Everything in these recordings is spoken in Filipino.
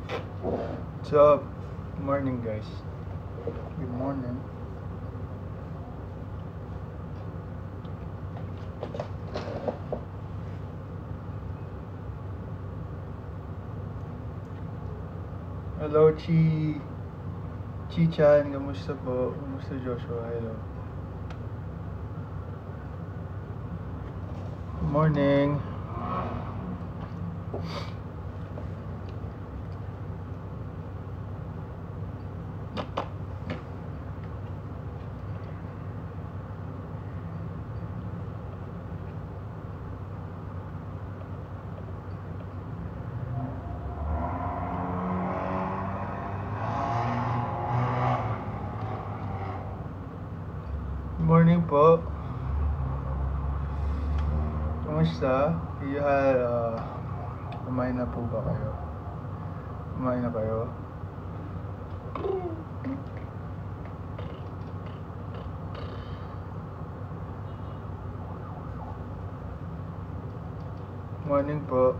What's up? Good morning, guys. Good morning. Hello, Chi. Chi-chan, kamusta po? Kamusta, Joshua? Hello. Good morning. Good morning po. Kamusta? You had, kumain na po ba kayo? Kumain na kayo? Morning po.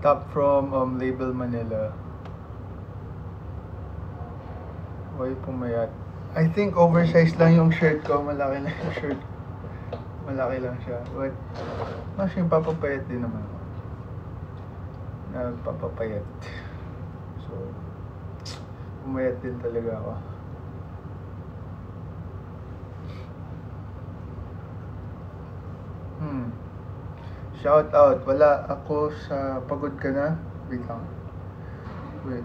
Top from Label Manila. Why pumayat? I think oversized lang yung shirt ko. Malaki lang yung shirt. Malaki lang siya. But, actually, papapayat din naman ako. Nagpapapayat. So, pumayat din talaga ako. Shout out. Wala ako sa pagod ka na. Wait lang. Wait.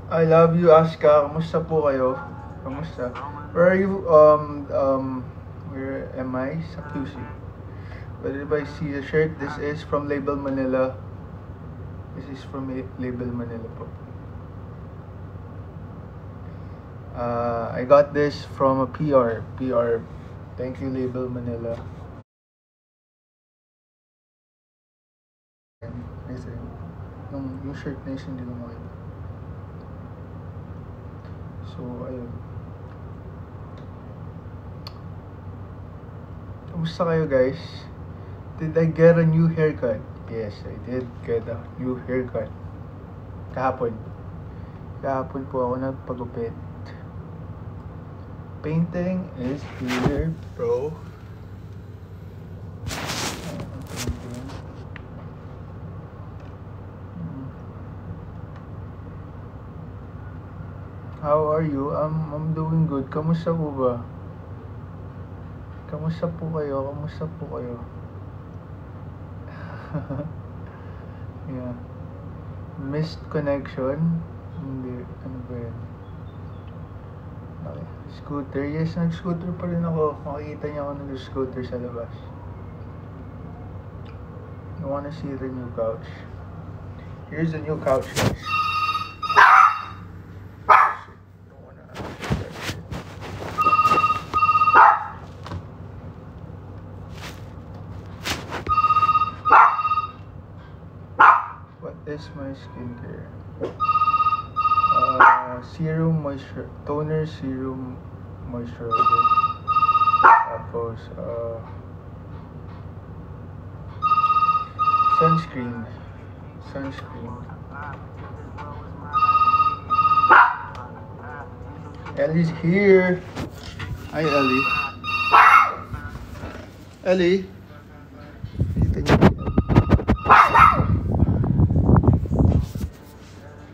I love you, Aska. Kamusta po kayo? Kamusta? Where are you? Where am I? Sa QC. But if I see the shirt, this is from Label Manila. This is from Label Manila po. I got this from a PR. Thank you, Label Manila. Nice rin. Yung shirt na yun, hindi ko makita. So, ayun. Kamusta kayo, guys? Did I get a new haircut? Yes, I did get a new haircut. Kahapon. Kahapon po ako nagpagupit. Painting is here, bro. How are you? I'm doing good. Kamusta po ba? Kamusta po kayo? Yeah. Missed connection? Hindi. Ano ba yan? Okay. Scooter. Yes, nag-scooter pa rin ako. Makikita niya ako nag-scooter sa labas. You wanna see the new couch? Here's the new couch, guys. Is my skincare serum moisture toner, serum moisturizer, tapos sunscreen. Ellie's here. Hi, Ellie. Kita niyo.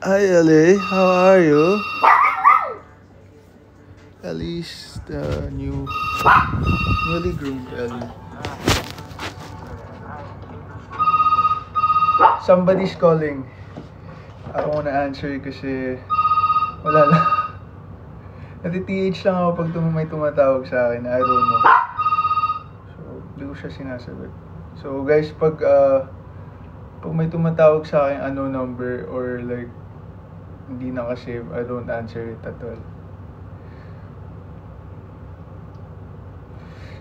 Hi, Ellie. How are you? Ellie's the newly groomed Ellie. Somebody's calling. I don't wanna answer kasi wala lang. Nati-TH lang ako pag may tumatawag sa akin. I don't know. So, hindi ko siya sinasagot. So, guys, pag may tumatawag sa akin unknown number or like hindi nakasave, I don't answer it at all.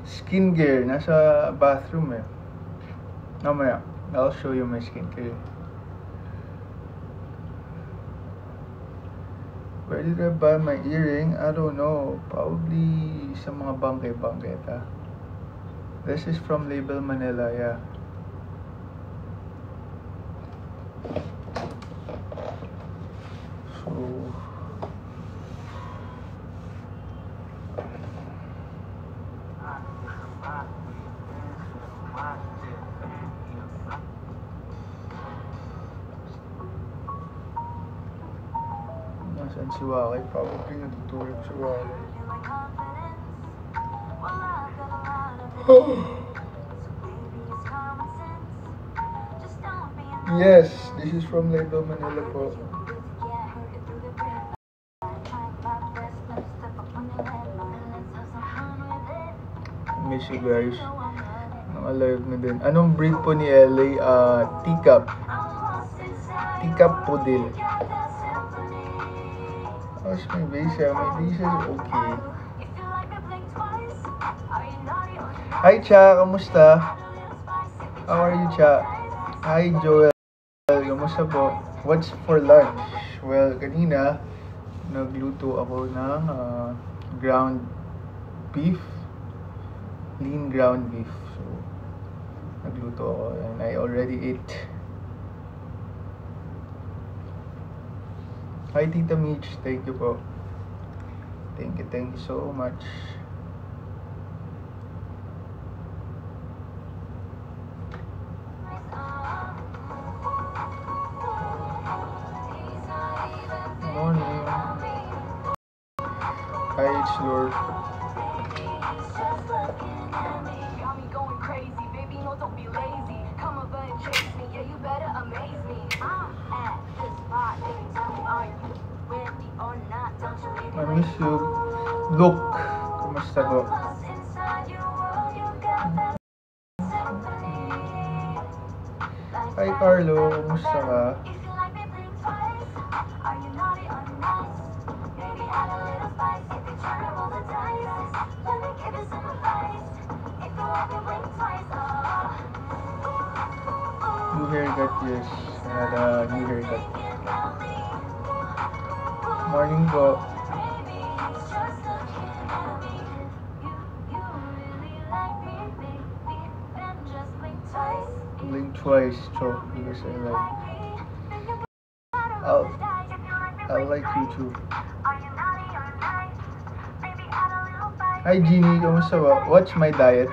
Skincare, nasa bathroom eh. Mamaya, I'll show you my skincare. Where did I buy my earring? I don't know. Probably sa mga bangke-bangketa. This is from Label Manila, yeah. So, nasan si Wakay? Probably natutulog si Wakay. Yes, this is from Label Manila po. Miss you guys. Naka-live na din. Anong breed po ni LA? Teacup. Teacup Poodle. How's my base? My base is okay. Hi Cha, kamusta? How are you Cha? Hi Joel, kamusta po? What's for lunch? Well, kanina nagluto ako ng ground beef, lean ground beef. So, nagluto ako and I already ate. Hi Tita Mitch, thank you po. Thank you so much. Morning. Hi, it's Lord. I miss you. Look, kumusta po? Hi Carlo, kumusta ka? New haircut, yes. I had a new haircut. Morning po. Blink twice, choke, because I like. I like you too. Hi Jeannie, kamusta ba? What's my diet?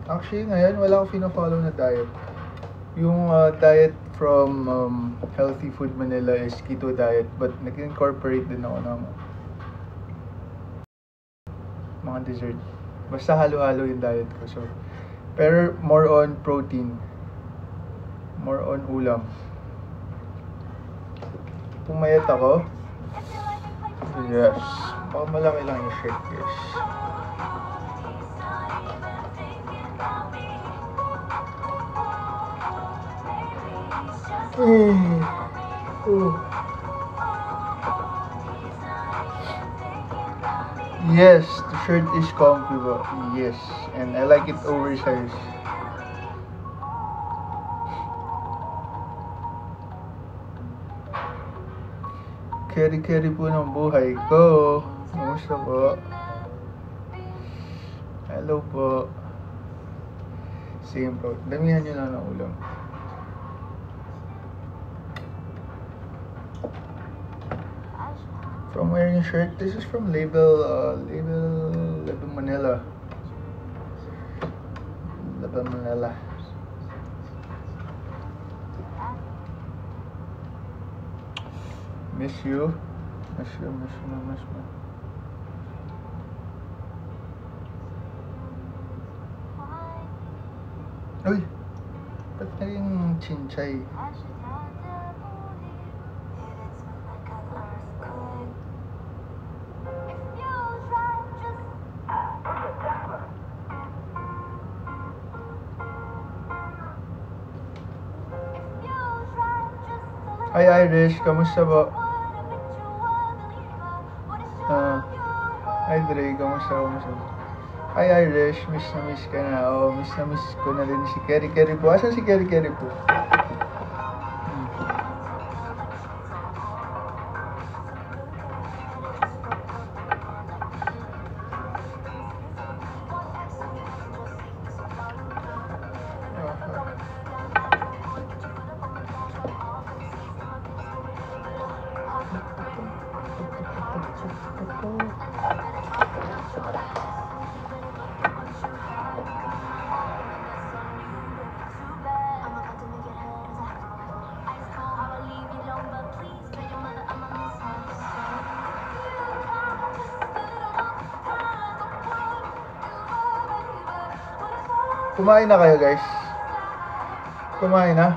Actually ngayon wala akong fina-follow na diet. Yung diet from Healthy Food Manila is keto diet, but nag-incorporate din ako ng mga dessert. Basta halo-halo yung diet ko. So, pero more on protein. More on ulam. Pumayat ako. Yes. Baka malaki lang yung shirt, yes. Yes, the shirt is comfy, but yes, and I like it oversized. Carry po ng buhay ko. Kumusta po? Hello po. Same po. Damihan nyo lang ng ulam. From wearing a shirt, this is from Label Manila. Label Manila. Miss you. Miss you. Uy! Ba't naging chinchay? Hi Irish, kamusta po? Hi Dre, kamusta? Hi Irish, miss na miss ka na. Oh, miss na miss ko na rin si Kerry po. Asan si Kerry po? Kumain na kayo guys? Kumain na?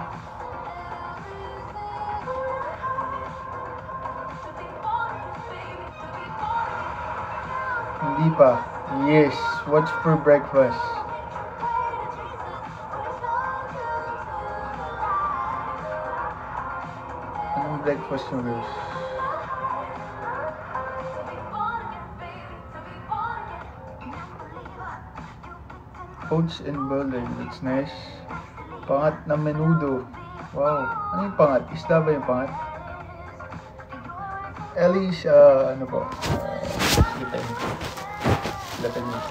Hindi pa. Yes. What's for breakfast? Anong breakfast nyo guys? Oats and butter, that's nice. Pangat na menudo. Wow, ano yung pangat? Isda ba yung pangat? Ellie's, ano po? Latanis.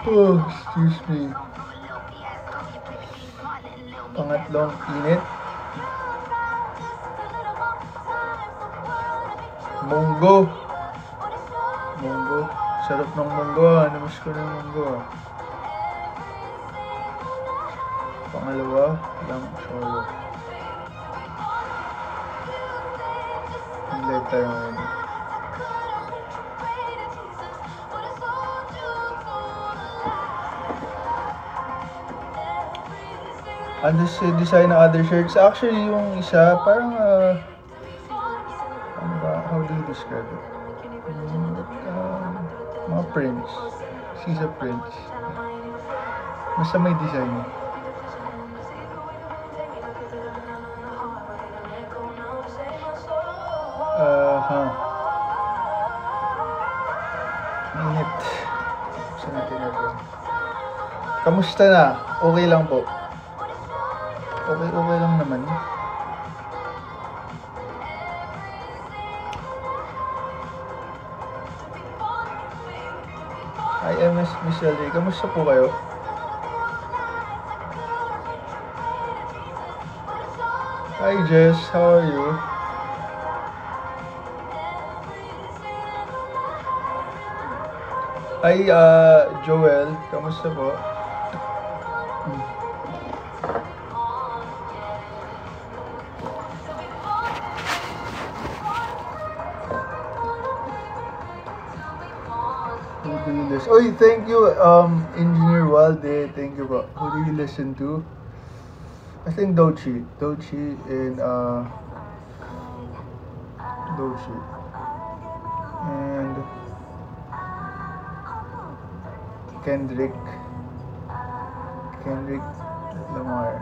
Oh, excuse me. Pangatlong init. Munggo. Sarap ng munggo. Namiss ko ng munggo. Pangalawa, lang solo. Hindi tayo ngayon. Ano si design ng other shirts? Actually, yung isa, parang, ano ba? How do you describe it? Mga prints. Sisa prints. Basta may design. Init. Saan natin natin? Kamusta na? Okay lang po. Okay lang naman. Hi, MS Michelle. Kamusta po kayo? Hi, Jess. How are you? Hi, Joel. Kamusta po? Oy, thank you, Engineer Walde. Thank you po. Who do you listen to? I think Dochi and Dochi and Kendrick Lamar.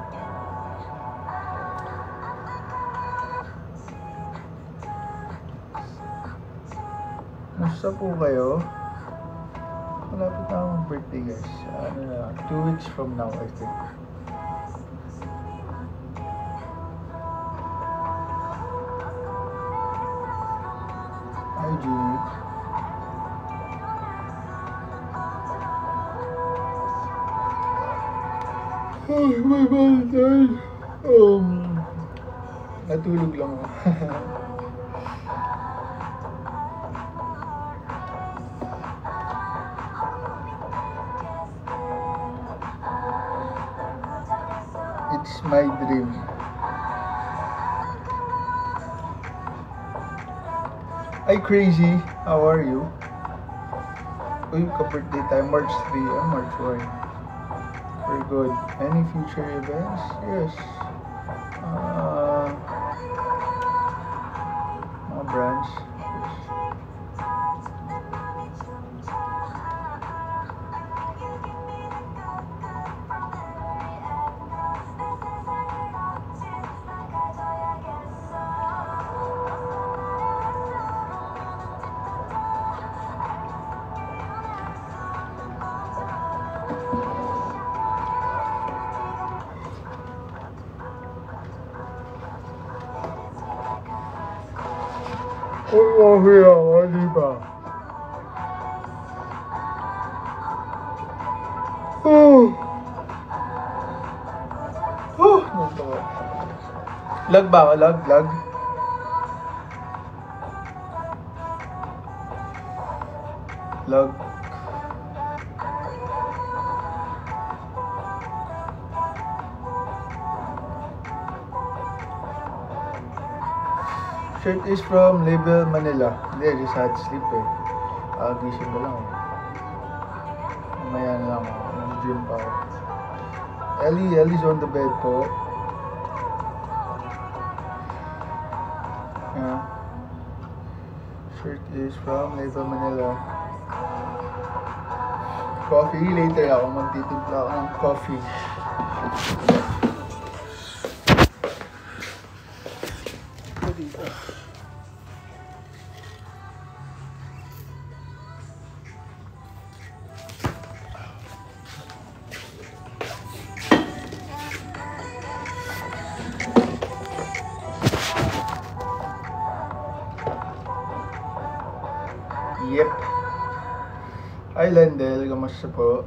Musta po kayo? Malapit na akong birthday guys. 2 weeks from now I think. Hi Jimmy. Oh, my Valentine. Natulog lang ako. It's my dream. Hi Crazy, how are you? Uy, ka-birthday tayo, March 3, March 1. Very good. Any future events? Yes. Mga brands. Yes. Oh, yeah, di ba? Lag ba ako? Lag? Lag. Shirt is from Label Manila. Hindi, I just had sleep eh. Gising ko lang eh. Mamaya na lang ako. Nag-gym pa ako. Ellie's on the bed po. Yeah. Shirt is from Label Manila. Coffee, later ako. Magtitimpla ako ng coffee. Yep. Hi Lendel, kamusta po?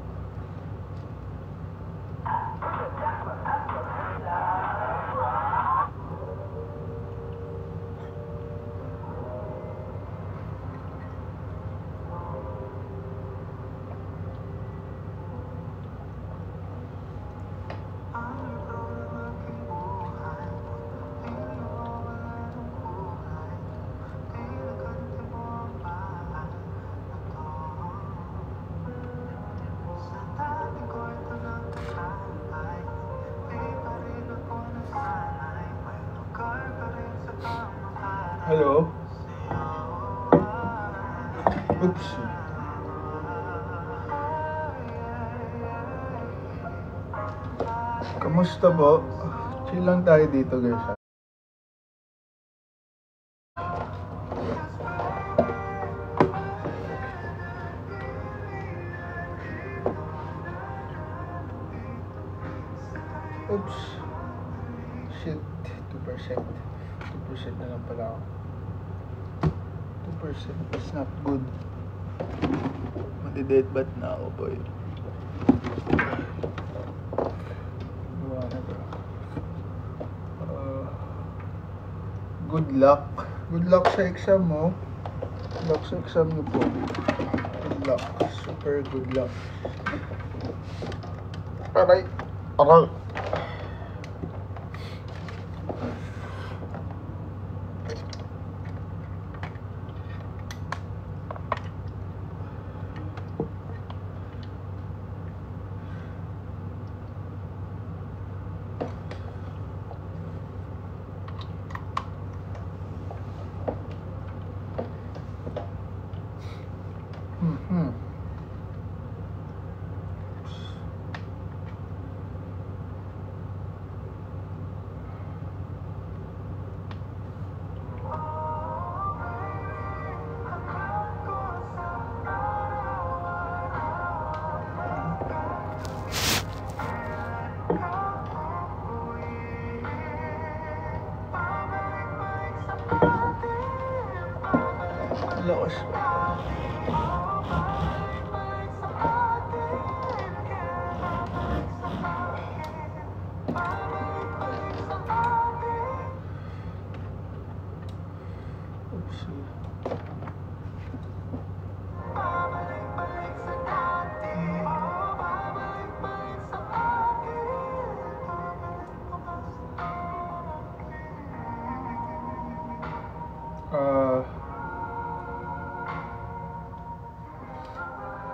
Hello? Oops. Kamusta po? Chill lang tayo dito guys. Oops. Shit. 2%. 2% na lang pala ako. 2% is not good. Mati-dead bat na ako boy. Good luck. Good luck sa exam mo. Good luck sa exam niyo po. Good luck. Super good luck. Aray. Aray. Lakas.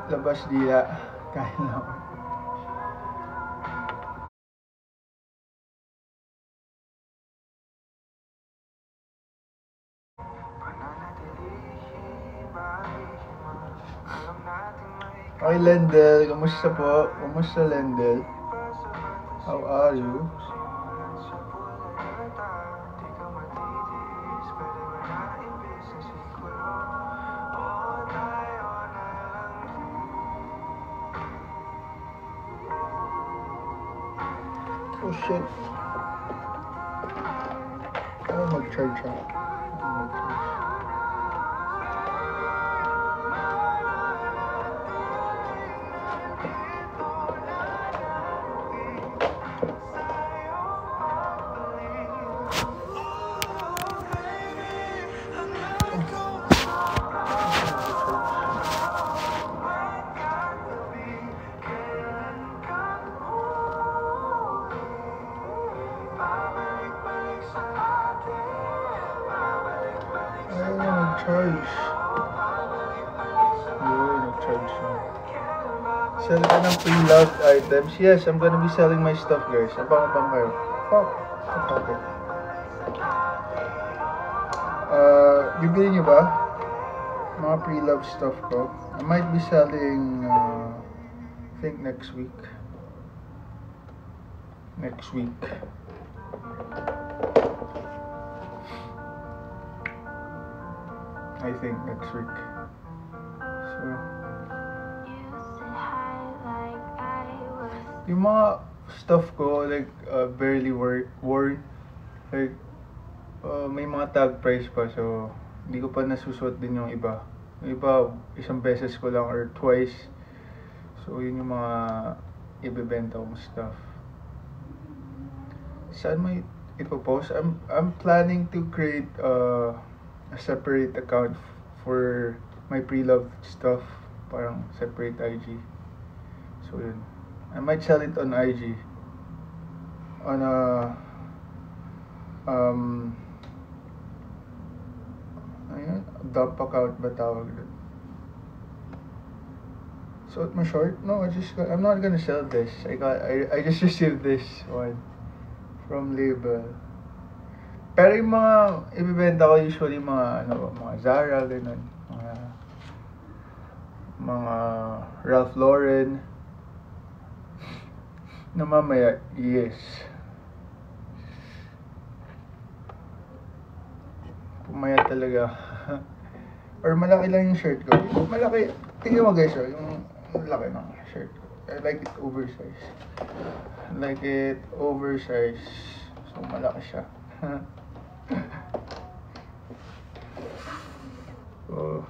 Labas dila. Kain lang. Hi Lendel, kamusta po? Kamusta Lendel? How are you? Oh shit. Ano mag-charge ako? Charge. Yun, nag-charge na. Sell ka ng pre-loved items. Yes, I'm gonna be selling my stuff, guys. Abang-abang kayo. Fuck. Okay. Bibili niyo ba? Mga pre-loved stuff ko. I might be selling, I think next week. Next week. I think next week. So, yung mga stuff ko, like, barely worn. Like, may mga tag price pa, so, hindi ko pa nasusuot din yung iba. Yung iba, isang beses ko lang or twice. So, yun yung mga ibebenta kong stuff. Saan may ipopost? I'm planning to create, a separate account for my pre-loved stuff, parang separate IG. So yun, I might sell it on IG on a dump account ba tawag doon? So my short? No, I'm not gonna sell this. I just received this one from Label. Pero yung mga ibibenta ko usually mga Zara, ganun. Mga Ralph Lauren. Na mamaya, yes. Pumaya talaga. Or malaki lang yung shirt ko. Malaki. Tingnan mo guys, yung laki ng shirt ko. I like it oversized. So malaki siya. Oh.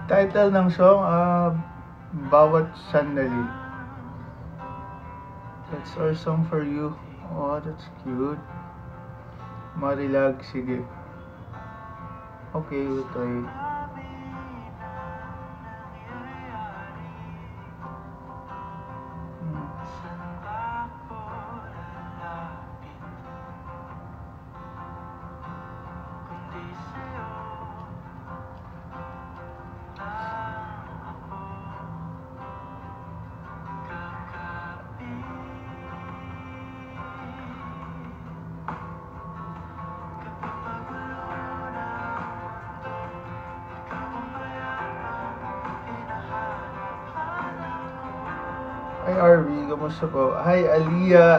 Title ng song, Bawat Sandali. That's our song for you. Oh, that's cute. Marilag, sige. Okay, we'll try. Hi RV, kamusta po? Hi Aliyah,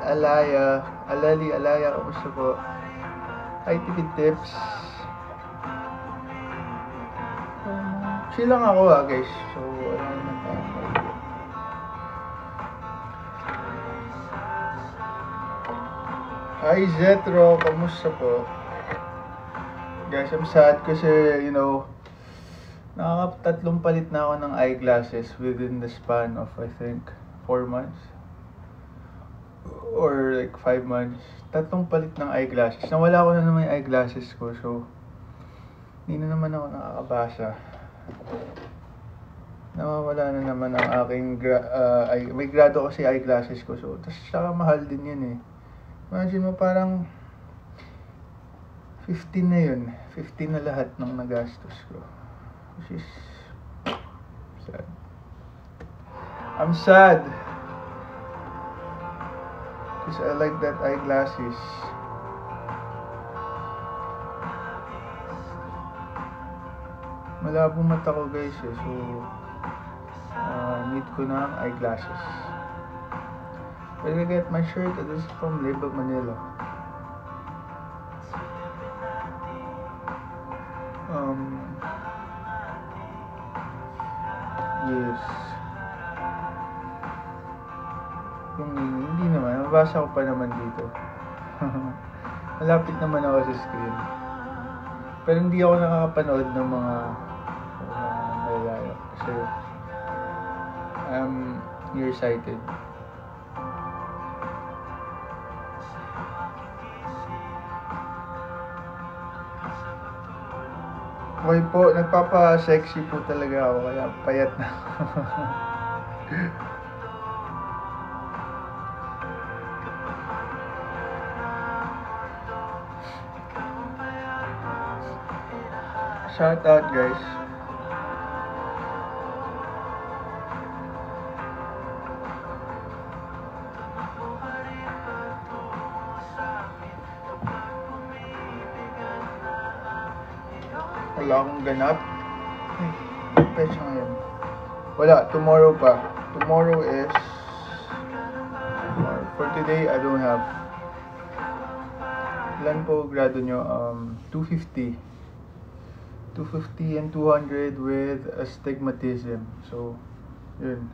Alaya, kamusta po? Hi Tipid Tips. Chill lang ako guys. So, wala naman tayong idea. Hi Zetro, kamusta po? Guys, I'm sad kasi, you know, nakakatatlong palit na ako ng eyeglasses within the span of, I think, 4 months. Or like 5 months. Tatlong palit ng eyeglasses. Nawala ko na naman yung eyeglasses ko, so hindi na naman ako nakakabasa. Nawawala na naman ang aking may grado kasi eyeglasses ko, so tas saka mahal din yun eh. Imagine mo parang 15 na yun. 15 na lahat ng nagastos ko, which is sad. I'm sad because I like that eyeglasses. Malabo mata ko guys eh, so need ko na eyeglasses. But I get my shirt, this is from Label Manila. Yes. Yung hindi naman, mabasa ko pa naman dito. Malapit naman ako sa screen. Pero hindi ako nakakapanood ng mga nalalayap kasi I'm nearsighted. Okay po, nagpapa-sexy po talaga ako kaya payat na ako. Shout out guys. Wala akong ganap. Pecha ngayon. Wala, tomorrow pa. Tomorrow is for today I don't have. Ilan po grado nyo? 250 and 200 with astigmatism. So, yun.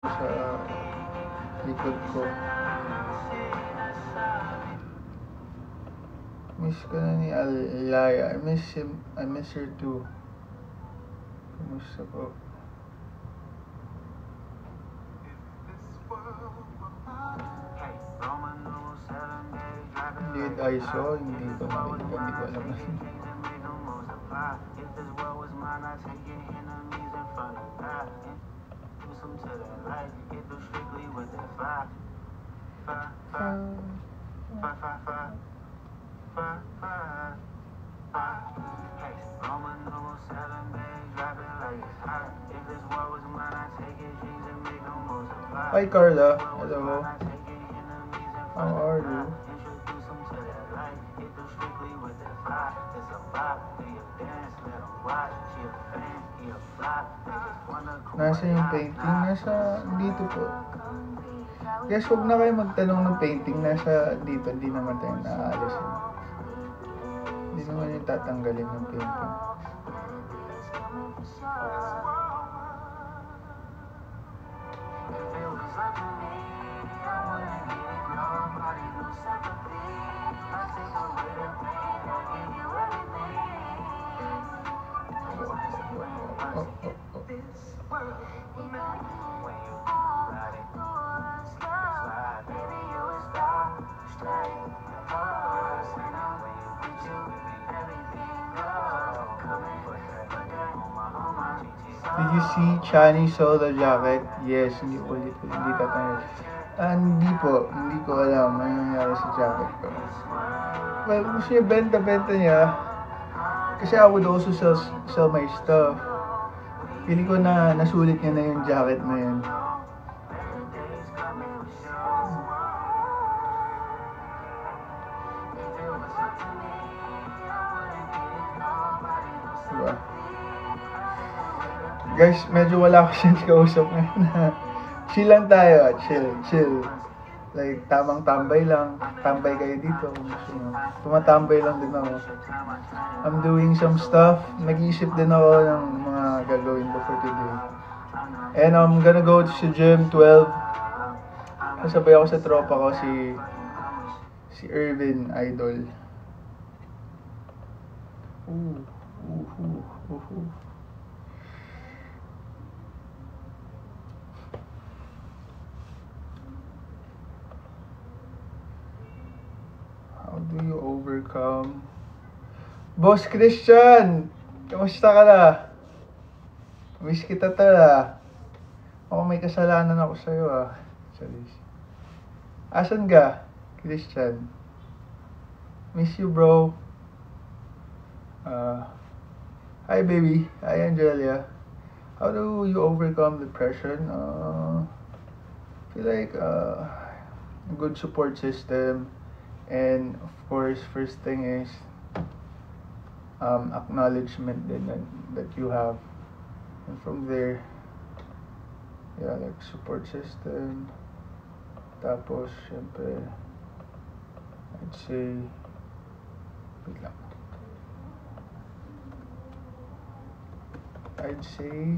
Sa likod ko. Miss ko na ni Alaya. I miss her too. Kumusta po? Lead I saw, hindi ko nakita, hindi ko alam. Hi Carla, hello. How are you? Nasa yung painting? Nasa dito po. Guys, huwag na kayo magtanong ng painting. Nasa dito, hindi naman tayo naaalisin. Hindi naman yung tatanggalin ng painting. Did you see Chani saw the jacket? Yes, hindi tatanggal. Hindi ko alam ano nangyari sa jacket ko. Well, gusto niya benta niya. Kasi I would also sell my stuff. Feeling ko na nasulit niya na yung jacket na yun. Diba? Guys, medyo wala ko siyang kausap ngayon. Chill lang tayo. Chill. Like, tamang tambay lang. Tambay kayo dito. Tumatambay lang din ako. I'm doing some stuff. Nag-iisip din ako ng mga gagawin ko for today. And I'm gonna go to gym 12. Kasabay ako sa tropa ko, si Irvin Idol. Ooh. How do you overcome? Boss Christian! Kamusta ka na? Miss kita tala. Ako may kasalanan ako sa'yo Sorry. Asan ka, Christian? Miss you, bro. Hi, baby. Hi, Angelia. How do you overcome depression? Feel like a good support system. And of course, first thing is acknowledgement din that you have. And from there, yeah, like support system. Tapos, syempre, I'd say, wait lang. I'd say,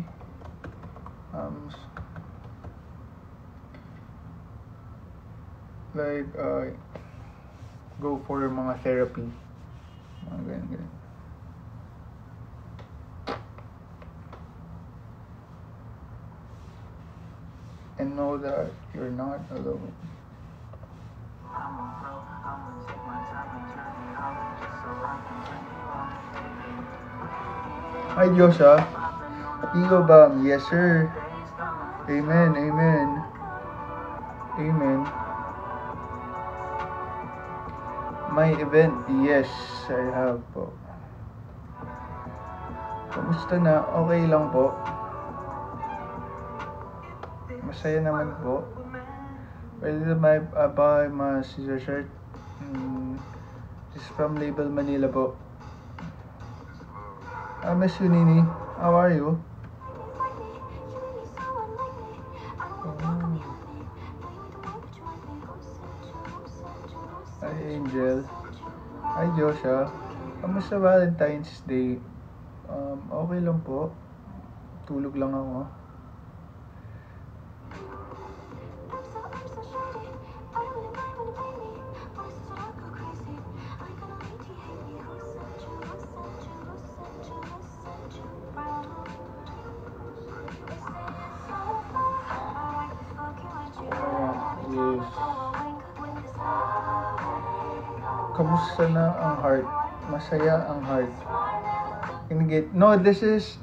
like, go for mga therapy. Mga ganyan. And know that you're not alone. Hi, Joshua. Ego Bam. Yes, sir. Amen. My event, yes, I have po. Kamusta na? Okay lang po. Masaya naman po. Well, buy my scissor shirt. This is from Label Manila po. I miss you, Nini. How are you? Hi, Angel. Hi, Joshua. Kamusta Valentine's Day? Okay lang po. Tulog lang ako. Kamusta na ang heart? Masaya ang heart. No, this is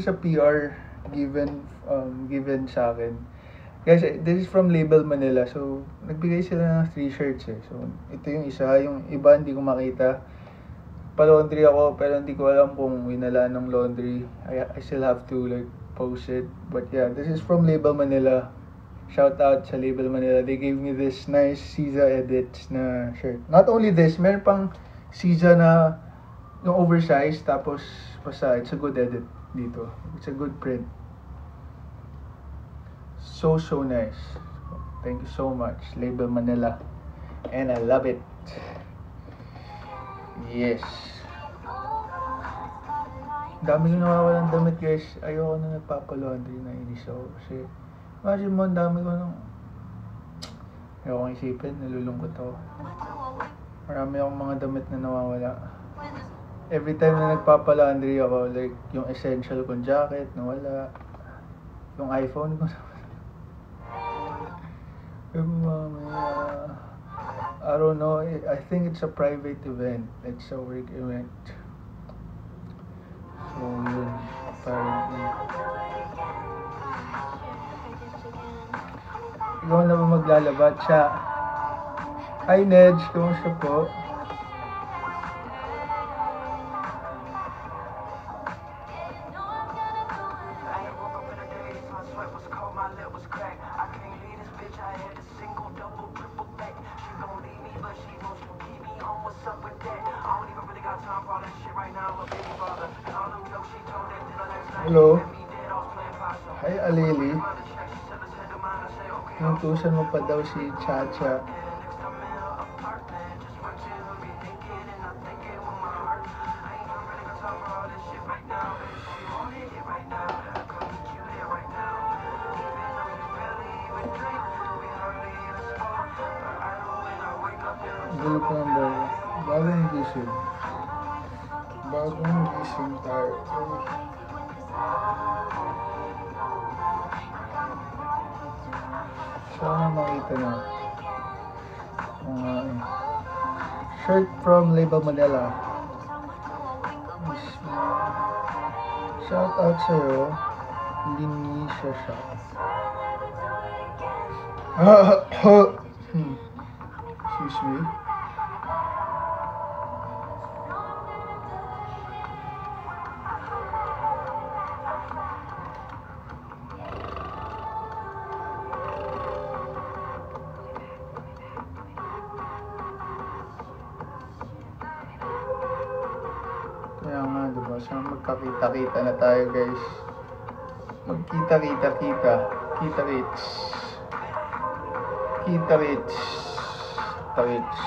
a PR given sa akin. Guys, this is from Label Manila. So, nagbigay sila ng 3 shirts eh. So, ito yung isa, yung iba hindi ko makita. Pa-laundry ako pero hindi ko alam kung winala ng laundry. I still have to like post it. But yeah, this is from Label Manila. Shout out sa Label Manila. They gave me this nice Caesar edits na shirt. Not only this, meron pang Caesar na yung oversized tapos basta it's a good edit dito. It's a good print. So nice. Thank you so much, Label Manila. And I love it. Yes. Dami ko nawawalan damit, guys. Ayoko na nagpapalaundry na inis ako kasi imagine mo, ang dami ko nung ayoko isipin, nalulungkot ako. Marami akong mga damit na nawawala. Every time na nagpapalaundry ako, like yung essential kong jacket, nawala. Yung iPhone ko, I don't know, I think it's a private event. It's a work event. So, yun, apparently. Ikaw na ba maglalabat siya? Hi, Nedge. Kumusta po? Hello? Hi, Alili. Inutusan mo pa daw si Chacha. Gulo ko ng bago. Bagong gising. Bagong gising tayo. Sana makita na. Shirt from Label Manila. Shout out sa'yo. Linisha siya. Excuse me. Kaya nga, diba? Sana magkakita-kita na tayo, guys. Magkita-kita-kita. Kita-kits. Kita-kits. Kita-kits.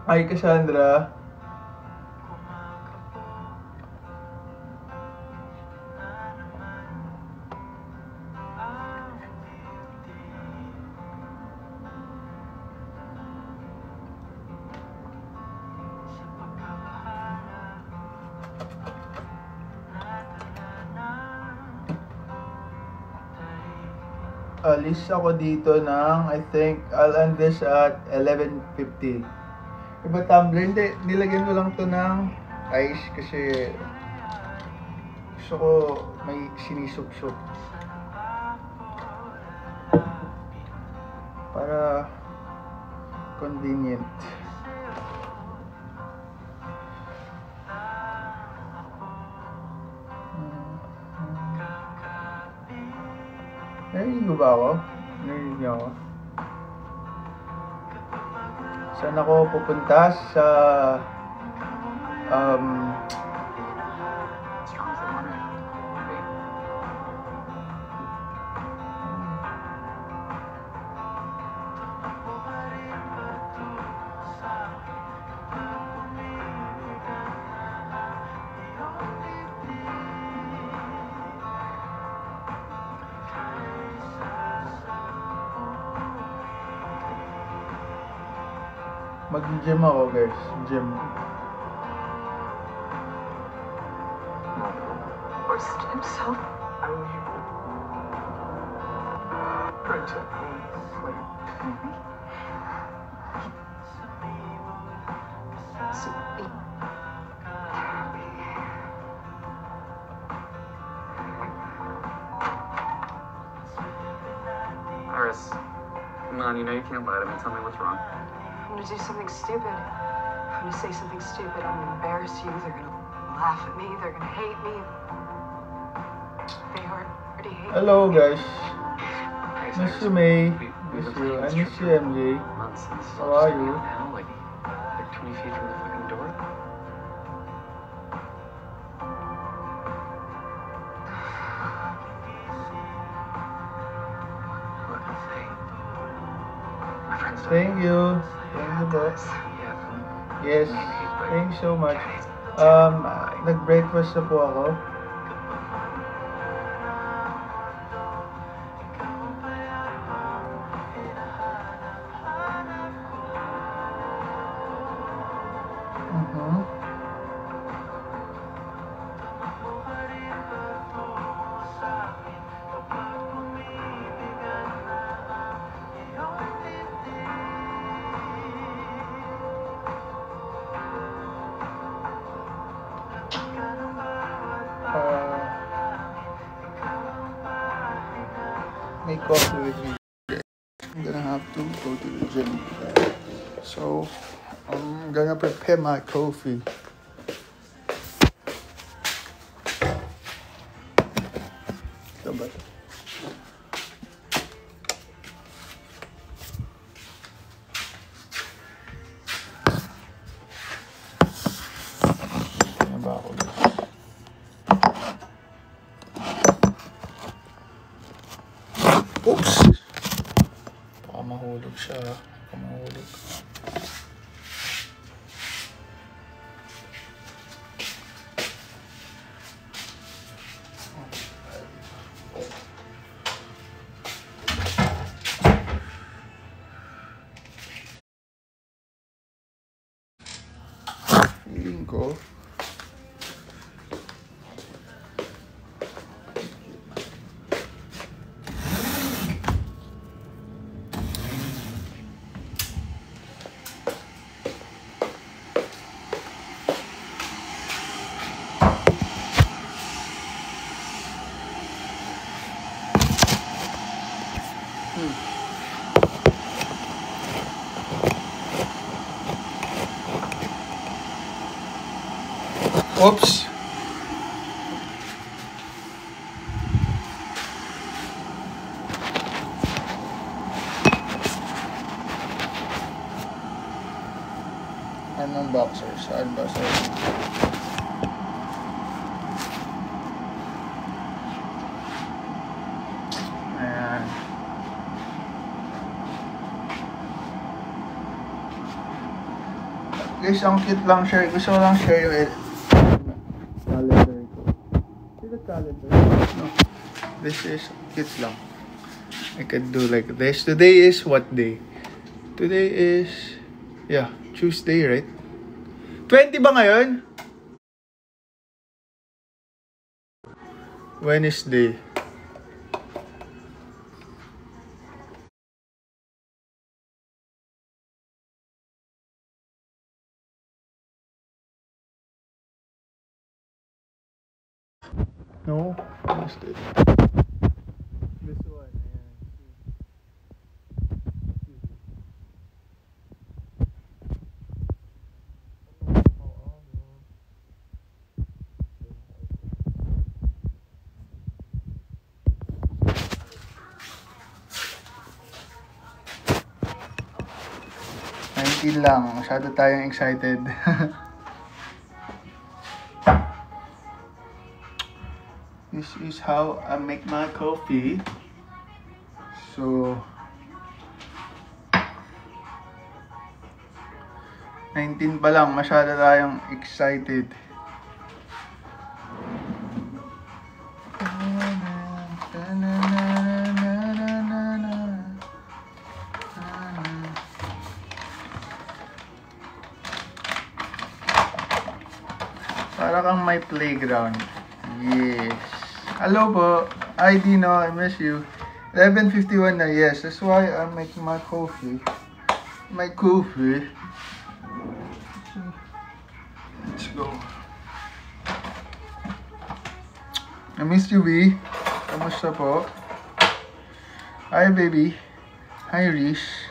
Hi, Cassandra. Alis ako dito ng, I think, I'll end this at 11:50. Iba tumbler, hindi, nilagyan ko lang to ng ice kasi gusto ko may sinisuk-suk para convenient. Narinig ba ako? Narinig niyo ako? Saan ako pupunta? Sa mag-gym ako, guys. Gym. Or stem cell. Iris, come on, you know you can't lie to me. Tell me what's wrong. I'm gonna do something stupid. I'm gonna say something stupid. I'm gonna embarrass you. They're gonna laugh at me. They're gonna hate me. They already hate me. Hello, guys. Hey, Miss Cyrus, you, May. we've Miss been you. playing I this miss trip you, for MJ. months, and this is How all are just you? coming out now, like 20 feet from the fucking door. Look, hey, my friend's dying. Thank you. Thank you po. Yeah. Yes. Thank you so much. Nag-breakfast na po ako. Make coffee with me. I'm gonna have to go to the gym. So I'm gonna prepare my coffee. Ito ba? Ano ba ako guys? Oops! Baka mahulog siya. Baka mahulog. Feeling ko oops! Anong boxer? Saan ba? Ayan. Guys, ang cute lang share. Gusto ko lang share yung calendar ko. See the calendar? No. This is cute lang. I can do like this. Today is what day? Today is, yeah, Tuesday, right? 20 ba ngayon? Wednesday. No, Wednesday. This one, ayan. Lang, masyado tayong excited. This is how I make my coffee. So 19 pa lang, masyado tayong excited. Para kang may playground. Yes. Hello po. Hi Dino, I miss you. 11:51 na. Yes, that's why I'm making my coffee. My coffee. Let's go. I miss you, B. Kamusta po? Hi, baby. Hi, Rish.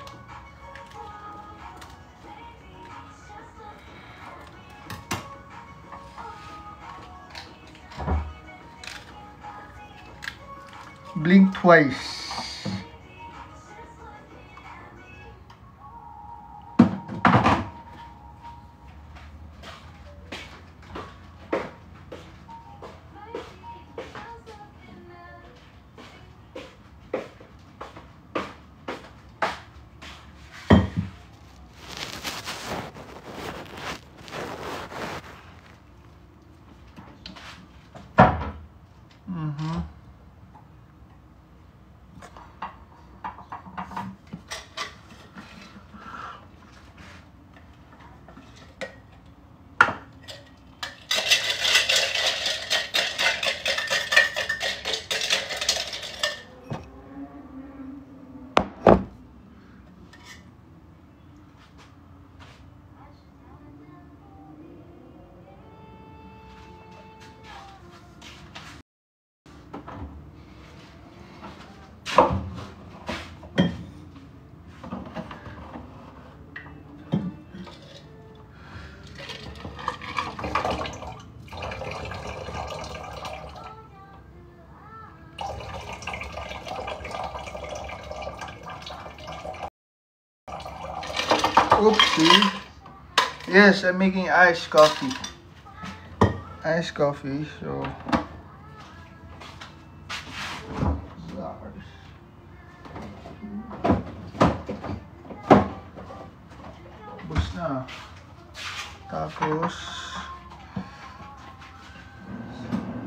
Blink twice. Oopsie. Yes, I'm making iced coffee. Iced coffee, so... Bus na. Tapos...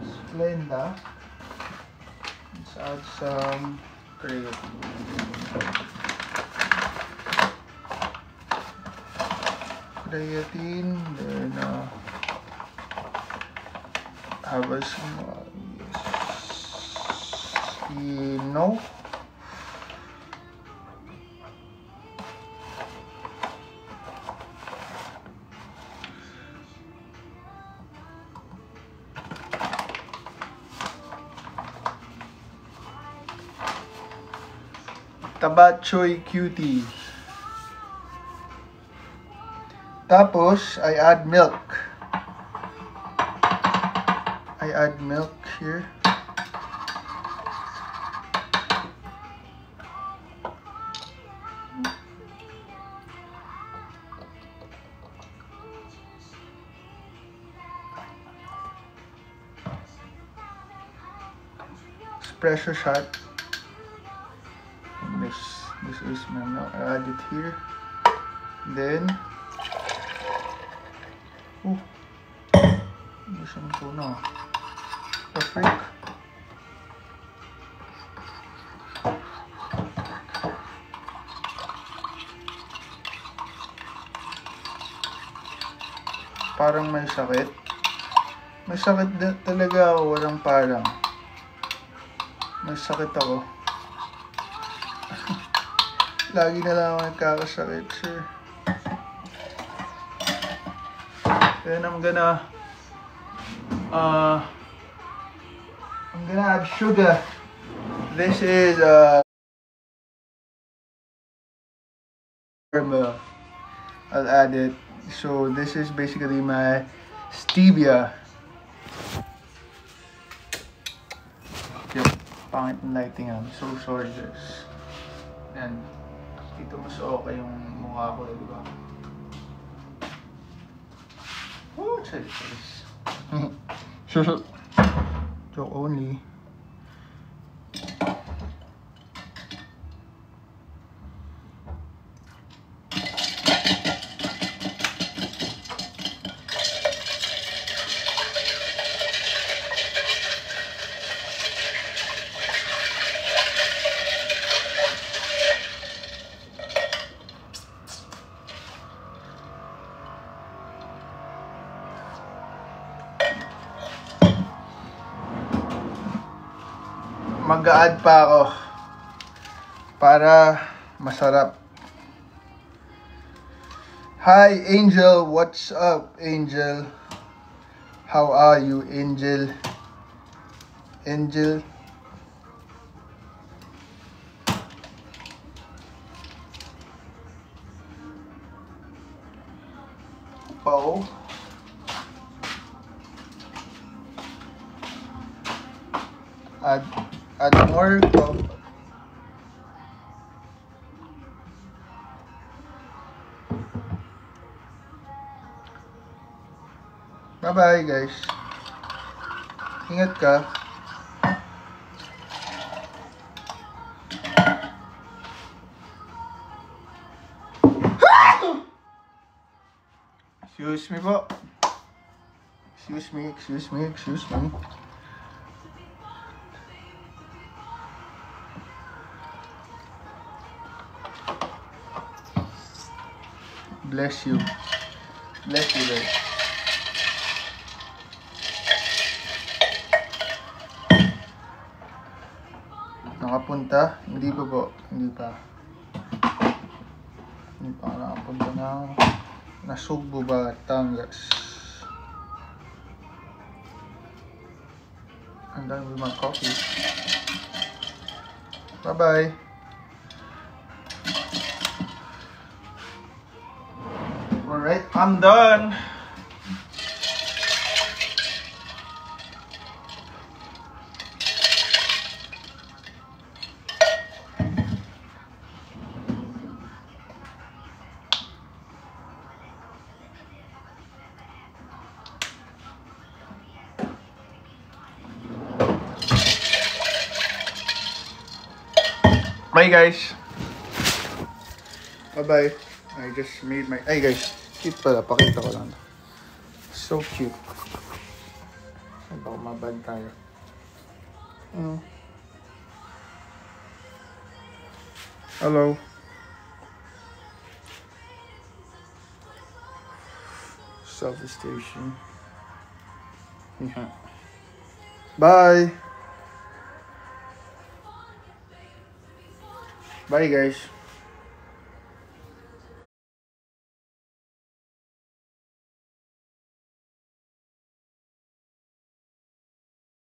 Splenda. Let's add some creatine. Creatine, then have a small Eno. Tabachoy Cutie. Tapos, I add milk. I add milk here. Espresso shot. This is my milk. I add it here. Then, listen ko na. The freak. Parang may sakit. May sakit talaga ako. Walang parang. May sakit ako. Lagi na lang ako nagkakasakit, sir. Then I'm gonna add sugar. This is caramel. I'll add it. So this is basically my stevia. Yep, pangit ng lighting. I'm so sorry, guys. And dito mas okay yung mukha ko, di ba? Oh, check this. Joke only. Mag-a-add pa ako para masarap. Hi Angel, what's up Angel? How are you Angel? Angel. Pao. Add more coffee. Bye-bye, guys. Ingat ka. Excuse me po. Excuse me. Bless you. Bless you, guys. Nakapunta? Hindi pa po. Hindi pa nakapunta ng Nasugbu, Batangas. I'm done with my coffee. Bye-bye. Alright, I'm done. Bye guys. Bye-bye. I just made my... Ay guys, cute pala. Pakita ko lang. So cute. Ay, baka maban tayo. Hello. Selfie station. Yeah. Bye. Bye guys.